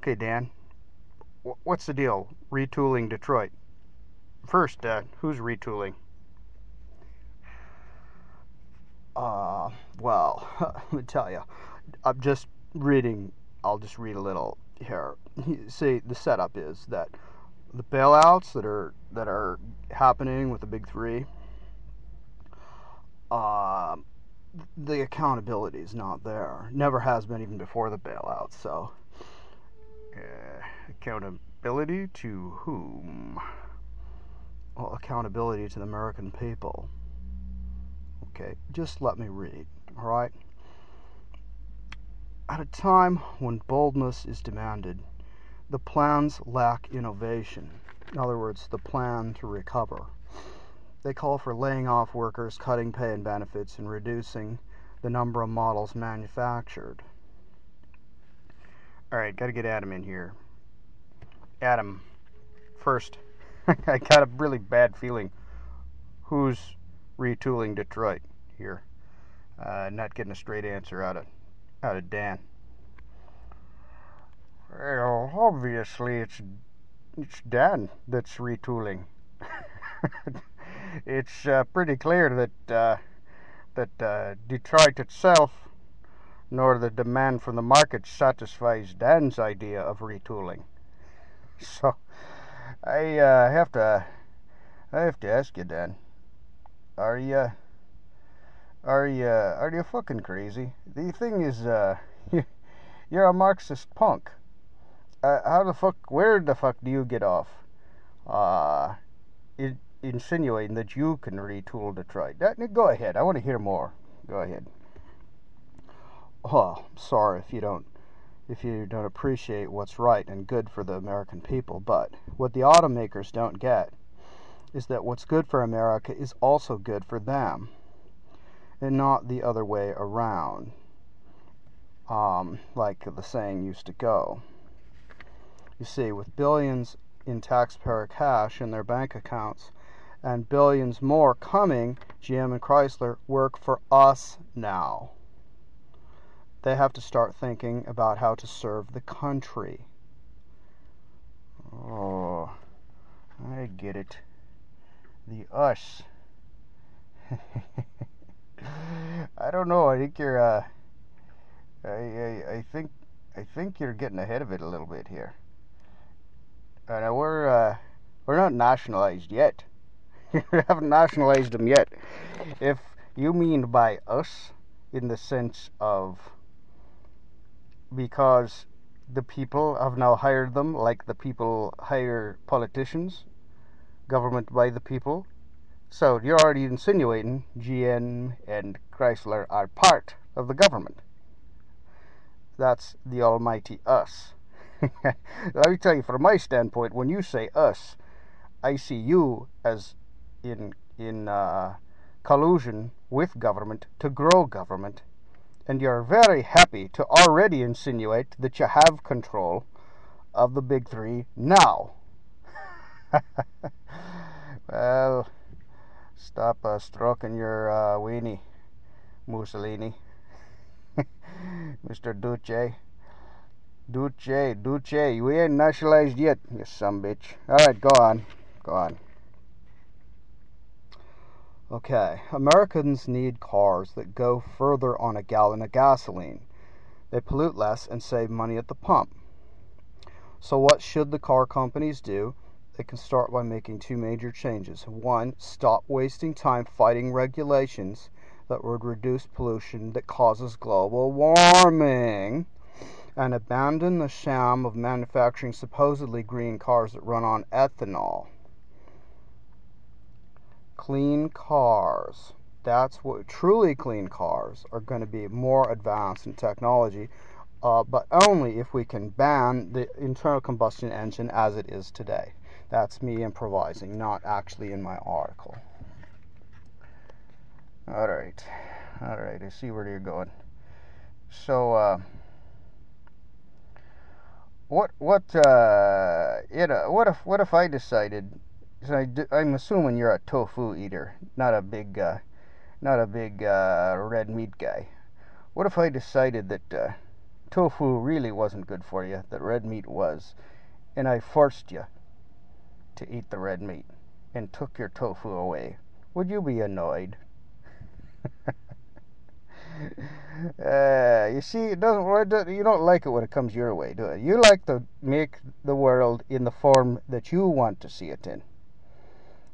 Okay, Dan. What's the deal? Retooling Detroit. First, who's retooling? Well, let me tell you. I'm just reading. I'll just read a little here. See, the setup is that the bailouts that are happening with the big three. Uh, the accountability is not there. Never has been, even before the bailout. So, accountability to whom? Well, accountability to the American people. Okay, just let me read, all right? At a time when boldness is demanded, the plans lack innovation. In other words, the plan to recover. They call for laying off workers, cutting pay and benefits, and reducing the number of models manufactured. All right, got to get Adam in here. Adam, first, I got a really bad feeling. Who's retooling Detroit here? Not getting a straight answer out of Dan. Well, obviously it's Dan that's retooling. It's pretty clear that Detroit itself, nor the demand from the market, satisfies Dan's idea of retooling. So I have to ask you, Dan. Are you fucking crazy? The thing is, you're a Marxist punk. Where the fuck do you get off? Insinuating that you can retool Detroit. Go ahead. I want to hear more. Go ahead. Oh, sorry if you don't appreciate what's right and good for the American people, but what the automakers don't get is that what's good for America is also good for them, and not the other way around. Like the saying used to go. You see, with billions in taxpayer cash in their bank accounts and billions more coming, GM and Chrysler work for us now. They have to start thinking about how to serve the country. Oh, I get it. The us. I don't know. I think you're. I think you're getting ahead of it a little bit here. We're not nationalized yet. We haven't nationalized them yet. If you mean by us in the sense of because the people have now hired them, like the people hire politicians, government by the people. So you're already insinuating GM and Chrysler are part of the government. That's the almighty us. Let me tell you, from my standpoint, when you say us, I see you as in collusion with government to grow government, and you're very happy to already insinuate that you have control of the big three now. Well, stop stroking your weenie, Mussolini. Mr. Duce, we ain't nationalized yet, you sumbitch. Alright, go on. Okay, Americans need cars that go further on a gallon of gasoline. They pollute less and save money at the pump. So what should the car companies do? They can start by making two major changes. One, stop wasting time fighting regulations that would reduce pollution that causes global warming, and abandon the sham of manufacturing supposedly green cars that run on ethanol. Clean cars. That's what truly clean cars are going to be more advanced in technology, but only if we can ban the internal combustion engine as it is today. That's me improvising, not actually in my article. All right, I see where you're going. So, what if I decided? I'm assuming you're a tofu eater, not a big red meat guy. What if I decided that tofu really wasn't good for you, that red meat was, and I forced you to eat the red meat and took your tofu away, would you be annoyed? You see, it doesn't. You don't like it when it comes your way, do you? You like to make the world in the form that you want to see it in.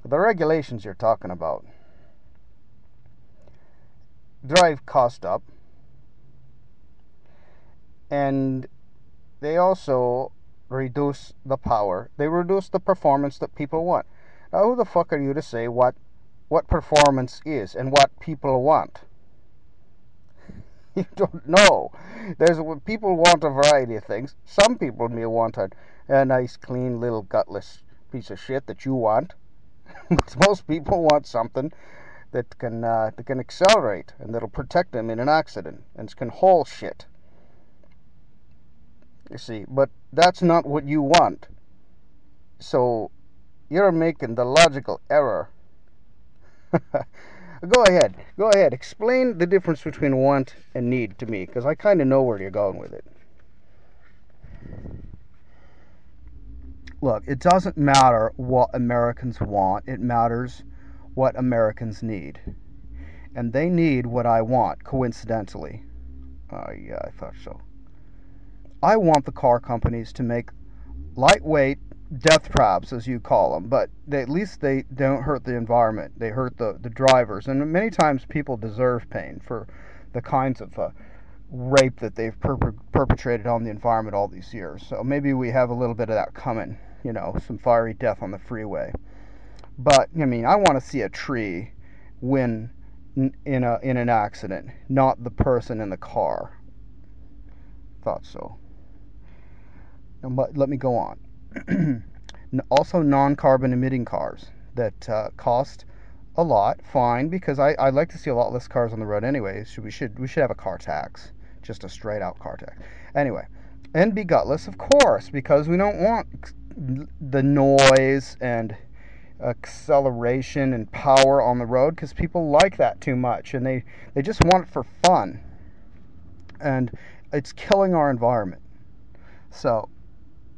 The regulations you're talking about drive cost up, and they also reduce the power. They reduce the performance that people want. Now, who the fuck are you to say what performance is and what people want? You don't know. People want a variety of things. Some people may want a nice, clean, little gutless piece of shit that you want. But most people want something that can accelerate and that'll protect them in an accident and can haul shit. You see, but that's not what you want. So you're making the logical error. Go ahead. Explain the difference between want and need to me, because I kind of know where you're going with it. Look, it doesn't matter what Americans want. It matters what Americans need. And they need what I want, coincidentally. Yeah, I thought so. I want the car companies to make lightweight death traps, as you call them, but at least they don't hurt the environment. They hurt the drivers, and many times people deserve pain for the kinds of rape that they've perpetrated on the environment all these years. So maybe we have a little bit of that coming, some fiery death on the freeway. But I mean, I want to see a tree win in an accident, not the person in the car. Thought so. But let me go on. Also, non-carbon emitting cars that cost a lot. Fine, because I'd like to see a lot less cars on the road anyway. So we should have a car tax, just a straight out car tax. Anyway, and be gutless, of course, because we don't want the noise and acceleration and power on the road, because people like that too much, and they just want it for fun, and it's killing our environment. So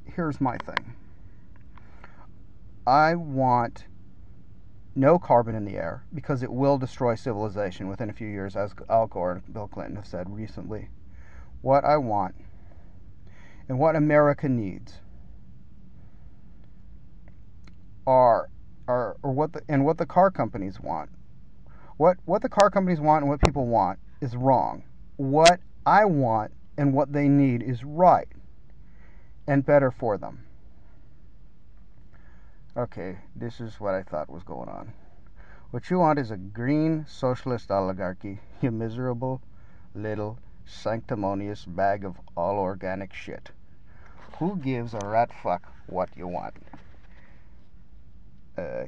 here's my thing. I want no carbon in the air because it will destroy civilization within a few years, as Al Gore and Bill Clinton have said recently. What I want and what America needs are what the car companies want. What the car companies want and what people want is wrong. What I want and what they need is right and better for them. Okay, this is what I thought was going on. What you want is a green socialist oligarchy, you miserable little sanctimonious bag of all organic shit. Who gives a rat fuck what you want?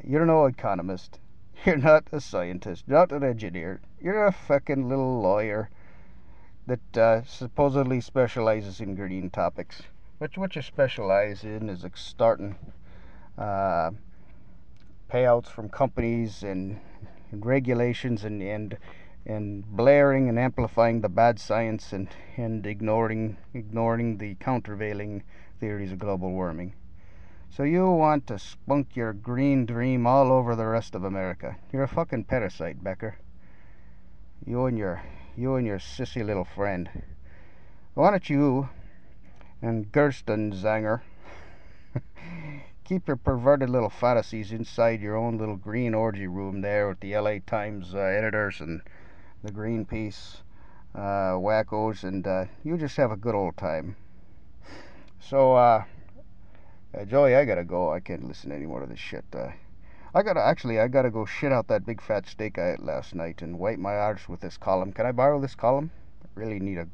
You're no economist. You're not a scientist, not an engineer. You're a fucking little lawyer that supposedly specializes in green topics. But what you specialize in is extorting payouts from companies and regulations and blaring and amplifying the bad science and ignoring the countervailing theories of global warming. So you want to spunk your green dream all over the rest of America. You're a fucking parasite, Becker. You and your sissy little friend. Why don't you and Gerstenzanger keep your perverted little fantasies inside your own little green orgy room there with the LA Times editors and the Greenpeace wackos, and you just have a good old time. So, Joey, I gotta go. I can't listen to any more of this shit. I gotta go shit out that big fat steak I ate last night and wipe my arse with this column. Can I borrow this column? I really need a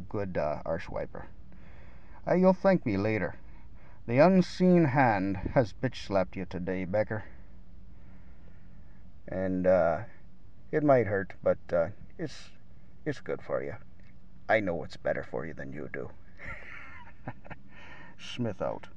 good arse wiper. You'll thank me later. The unseen hand has bitch-slapped you today, Becker. And it might hurt, but it's good for you. I know what's better for you than you do. Smith out.